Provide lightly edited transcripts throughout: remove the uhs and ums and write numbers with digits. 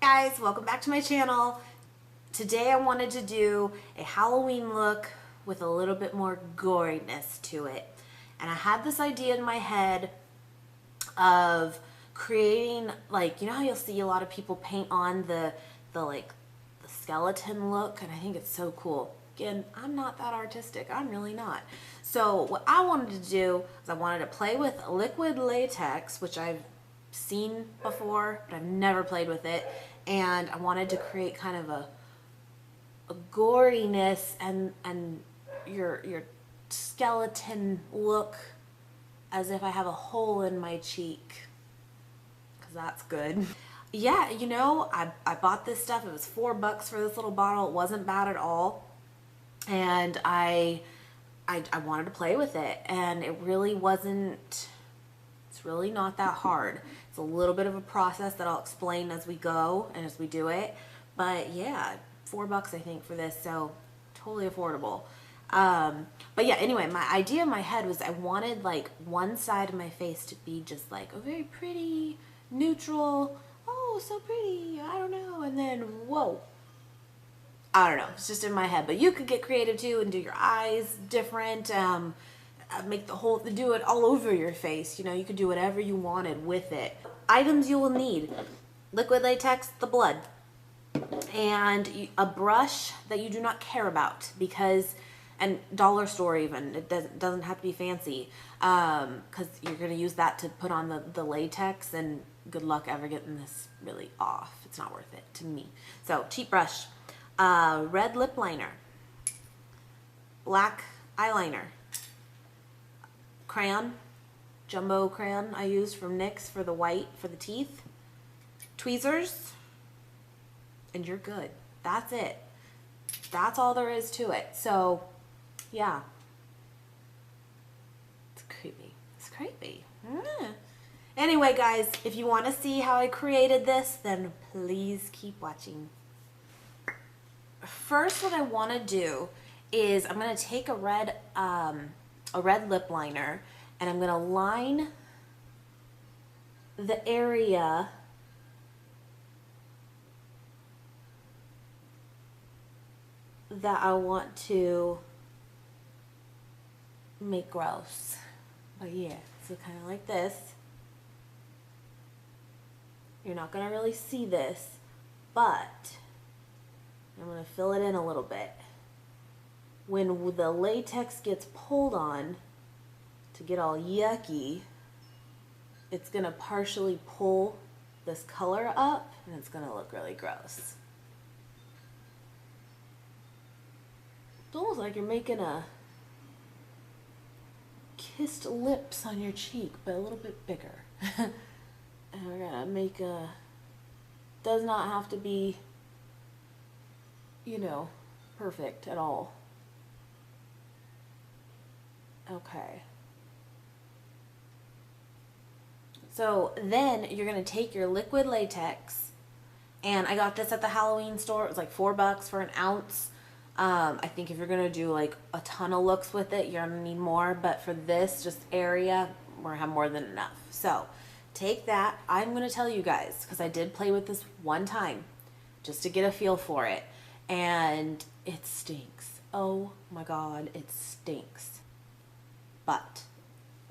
guys, welcome back to my channel. Today I wanted to do a Halloween look with a little bit more goriness to it. And I had this idea in my head of creating, like, you know how you'll see a lot of people paint on the skeleton look, and I think it's so cool. Again, I'm not that artistic. I'm really not. So what I wanted to do is I wanted to play with liquid latex, which I've seen before, but I've never played with it. And I wanted to create kind of a goriness and your skeleton look as if I have a hole in my cheek, because that's good. Yeah, you know, I bought this stuff. It was $4 for this little bottle. It wasn't bad at all. And I wanted to play with it, and it really wasn't, it's really not that hard. It's a little bit of a process that I'll explain as we go and as we do it. But yeah, $4 I think for this, so totally affordable. But yeah, anyway, my idea in my head was I wanted like one side of my face to be just like a very pretty, neutral, oh, so pretty, I don't know, and then, whoa. I don't know, it's just in my head, but you could get creative too and do your eyes different, make the whole, do it all over your face, you know, you could do whatever you wanted with it. Items you will need: liquid latex, the blood, and a brush that you do not care about, because, and dollar store even, it doesn't have to be fancy, because you're going to use that to put on the latex, and good luck ever getting this really off. It's not worth it to me. So cheap brush, red lip liner, black eyeliner, crayon, jumbo crayon I use from NYX for the white for the teeth, tweezers, and you're good. That's it. That's all there is to it. So yeah, it's creepy. It's creepy. Anyway, guys, if you want to see how I created this, then please keep watching. First, what I want to do is I'm going to take a red lip liner, and I'm going to line the area that I want to make gross. But yeah, so kind of like this. You're not going to really see this, but I'm going to fill it in a little bit. When the latex gets pulled on to get all yucky, it's going to partially pull this color up, and it's going to look really gross. It's almost like you're making a kissed lips on your cheek, but a little bit bigger. And we're going to make a, does not have to be, you know, perfect at all. Okay. So then you're going to take your liquid latex, and I got this at the Halloween store. It was like $4 for an ounce. I think if you're going to do like a ton of looks with it, you're going to need more, but for this just area, we're going to have more than enough. So take that. I'm going to tell you guys, because I did play with this one time just to get a feel for it, and it stinks. Oh my God, it stinks. But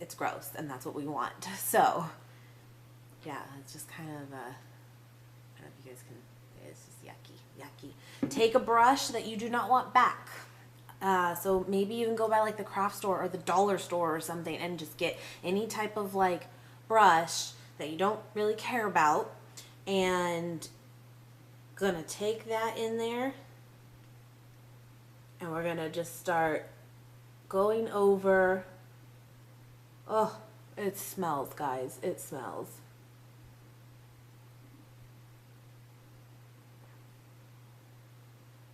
it's gross, and that's what we want. So yeah, it's just kind of, I don't know if you guys can, it's just yucky. Take a brush that you do not want back. So maybe even go by like the craft store or the dollar store or something, and just get any type of like brush that you don't really care about, and gonna take that in there, and we're gonna just start going over. Oh, it smells, guys. It smells.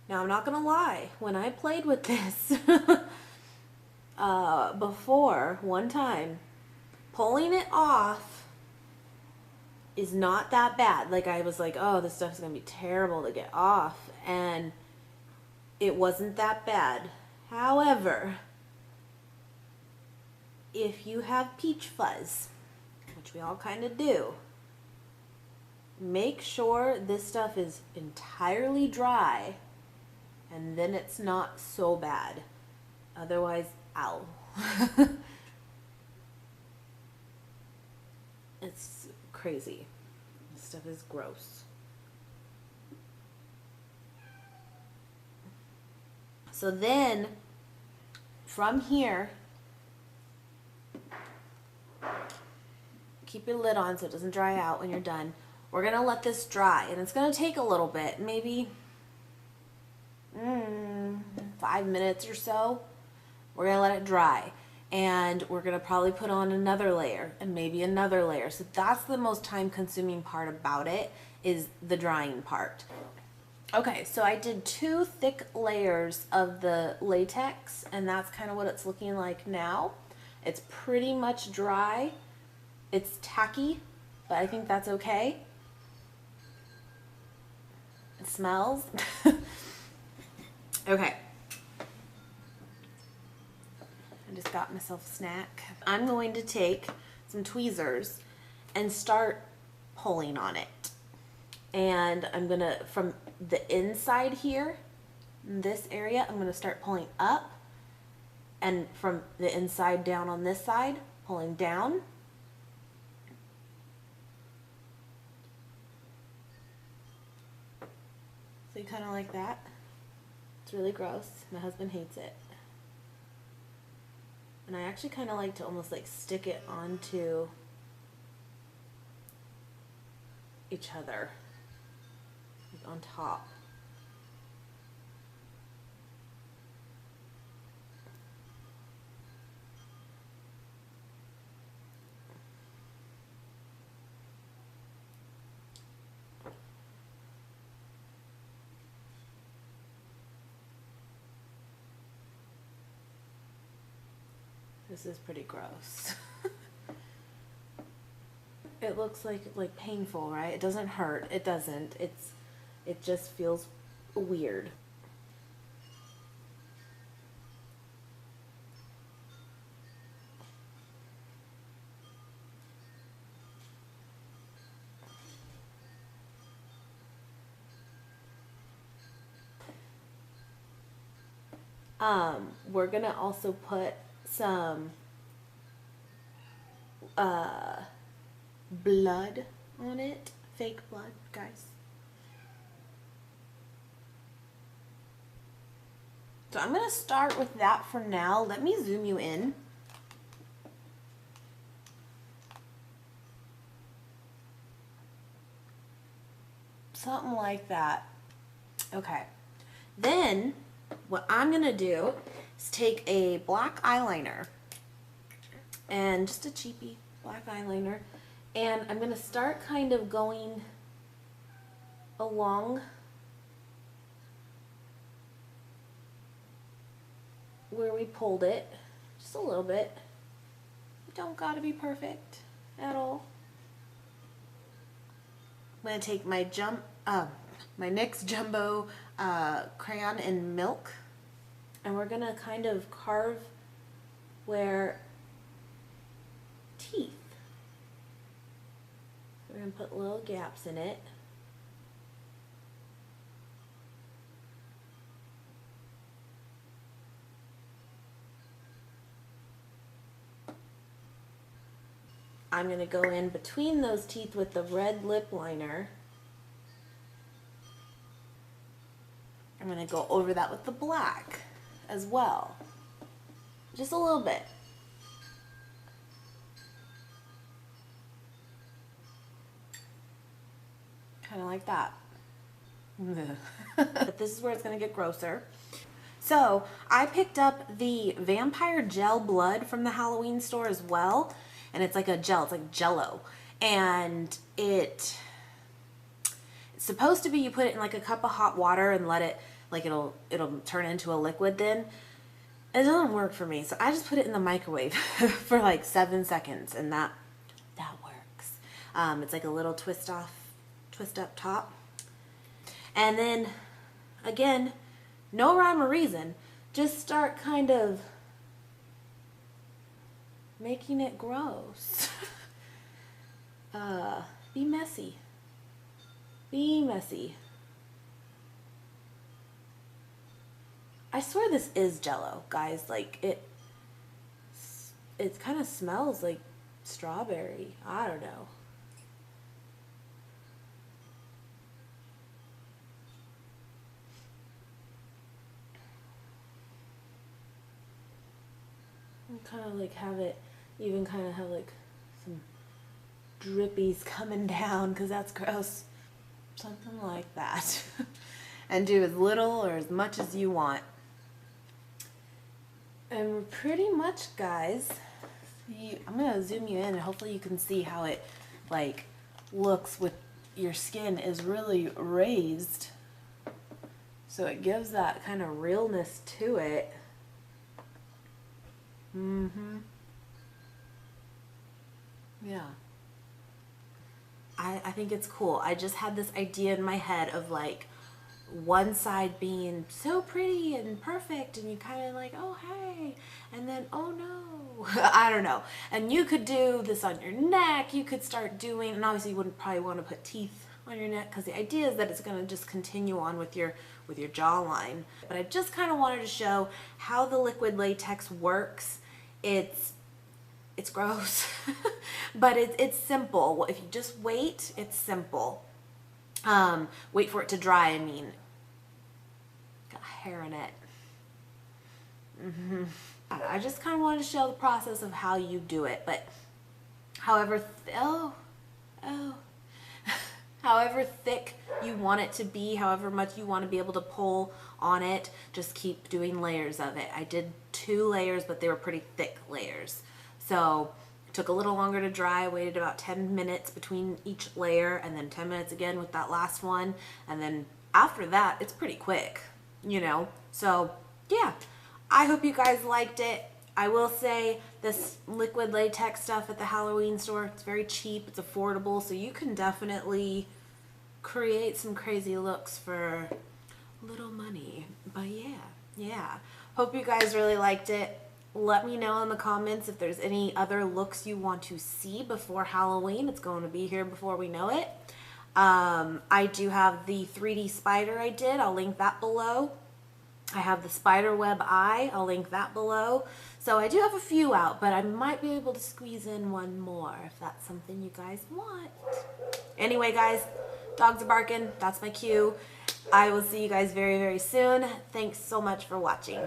Now, I'm not gonna lie, when I played with this before, one time, pulling it off is not that bad. Like, I was like, oh, this stuff's gonna be terrible to get off, and it wasn't that bad. However, if you have peach fuzz, which we all kind of do, make sure this stuff is entirely dry, and then it's not so bad. Otherwise, ow. It's crazy. This stuff is gross. So then, from here, keep your lid on so it doesn't dry out when you're done. We're going to let this dry, and it's going to take a little bit, maybe 5 minutes or so. We're going to let it dry, and we're going to probably put on another layer and maybe another layer. So that's the most time consuming part about it, is the drying part. Okay, so I did 2 thick layers of the latex, and that's kind of what it's looking like now. It's pretty much dry. It's tacky, but I think that's okay. It smells. Okay. I just got myself a snack. I'm going to take some tweezers and start pulling on it. And I'm gonna, from the inside here, in this area, I'm gonna start pulling up, and from the inside down on this side, pulling down. So you kind of like that. It's really gross. My husband hates it. And I actually kind of like to almost like stick it onto each other, like on top. This is pretty gross. It looks like painful, right? It doesn't hurt. It doesn't. It just feels weird. We're gonna also put some blood on it. Fake blood, guys. So I'm gonna start with that for now. Let me zoom you in. Something like that. Okay. Then what I'm gonna do is take a black eyeliner, and just a cheapy black eyeliner, and I'm gonna start kind of going along where we pulled it, just a little bit. You don't gotta be perfect at all. I'm gonna take my my NYX Jumbo crayon in milk, and we're gonna kind of carve where teeth. We're gonna put little gaps in it. I'm gonna go in between those teeth with the red lip liner. I'm gonna go over that with the black as well. Just a little bit. Kind of like that. But this is where it's gonna get grosser. So I picked up the vampire gel blood from the Halloween store as well. And it's like a gel, it's like Jello. And it's supposed to be, you put it in like a cup of hot water and let it, like it'll turn into a liquid then. It doesn't work for me. So I just put it in the microwave for like 7 seconds, and that works. It's like a little twist up top. And then again, no rhyme or reason, just start kind of making it gross. Be messy. Be messy. I swear this is Jell-O, guys. Like, it kind of smells like strawberry. I don't know. Kind of like have it, even kind of have like some drippies coming down, because that's gross. Something like that. And do as little or as much as you want. And we're pretty much, guys, I'm gonna zoom you in and hopefully you can see how it like looks with your skin is really raised, so it gives that kind of realness to it. Yeah. I think it's cool. I just had this idea in my head of like one side being so pretty and perfect and you kind of like, oh hey, and then oh no. I don't know. And you could do this on your neck. You could start doing, and obviously you wouldn't probably want to put teeth on your neck because the idea is that it's going to just continue on with your jawline. But I just kind of wanted to show how the liquid latex works. It's gross, but it's simple. If you just wait, it's simple. Wait for it to dry. I mean, got hair in it. I just kind of wanted to show the process of how you do it, but however, however thick you want it to be, however much you want to be able to pull on it, just keep doing layers of it. I did 2 layers, but they were pretty thick layers. So it took a little longer to dry. I waited about 10 minutes between each layer and then 10 minutes again with that last one. And then after that, it's pretty quick, you know? So yeah, I hope you guys liked it. I will say this liquid latex stuff at the Halloween store, it's very cheap, it's affordable, so you can definitely create some crazy looks for little money. But yeah. Hope you guys really liked it. Let me know in the comments if there's any other looks you want to see before Halloween. It's going to be here before we know it. I do have the 3D spider I did. I'll link that below. I have the spider web eye. I'll link that below. So I do have a few out, but I might be able to squeeze in one more if that's something you guys want. Anyway, guys, dogs are barking. That's my cue. I will see you guys very, very soon. Thanks so much for watching.